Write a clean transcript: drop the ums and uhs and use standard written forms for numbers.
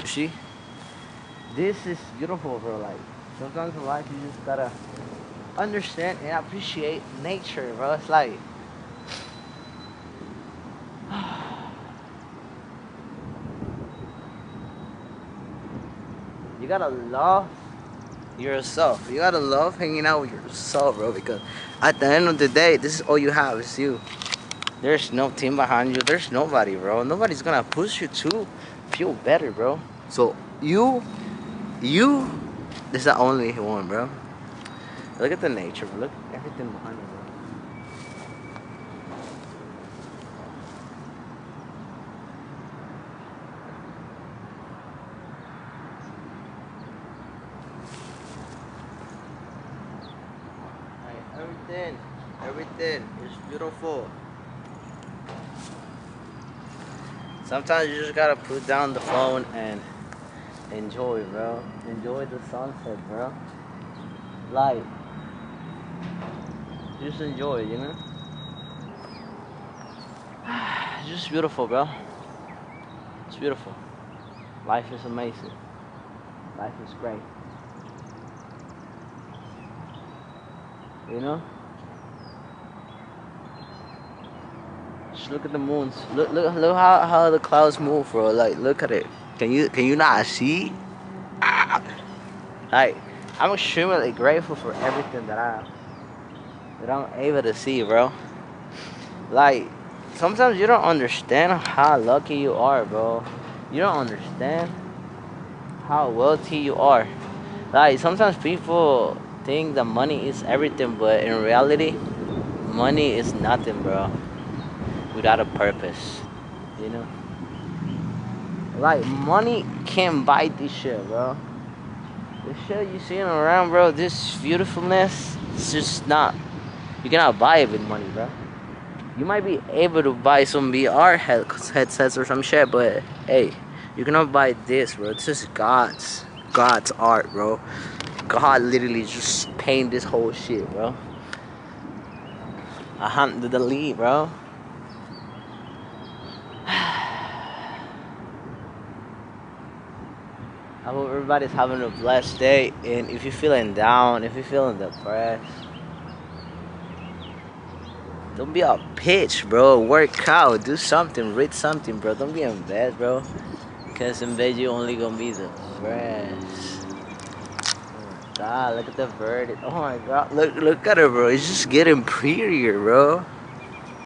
see? This is beautiful, bro. Like, sometimes in life you just gotta understand and appreciate nature, bro. It's like, you gotta love yourself. You gotta love hanging out with yourself, bro. Because at the end of the day, this is all you have is you. There's no team behind you. There's nobody, bro. Nobody's gonna push you to feel better, bro. So you, this is the only one, bro. Look at the nature, bro. Look at everything behind you, bro. Like, everything is beautiful. Sometimes you just gotta put down the phone and enjoy, bro. Enjoy the sunset, bro. Like, just enjoy, you know? It's just beautiful, bro. It's beautiful. Life is amazing. Life is great. You know? Just look at the moons. Look how the clouds move, bro. Like, look at it. Can you not see? Ah. Like, I'm extremely grateful for everything that I'm able to see, bro. Like, sometimes you don't understand how lucky you are, bro. You don't understand how wealthy you are. Like, sometimes people think that money is everything, but in reality, money is nothing, bro, without a purpose. You know? Like, money can't buy this shit, bro. The shit you seeing around, bro, this beautifulness, it's just not. You cannot buy it with money, bro. You might be able to buy some VR headsets or some shit, but hey, you cannot buy this, bro. This is God's art, bro. God literally just painted this whole shit, bro. Alhamdulillah, bro. I hope everybody's having a blessed day, and if you're feeling down, if you're feeling depressed, don't be a bitch, bro. Work out, do something, read something, bro. Don't be in bed, bro. Because in bed you only gonna be depressed. Oh my god, look at the bird. Oh my god, look at her, bro. It's just getting prettier, bro.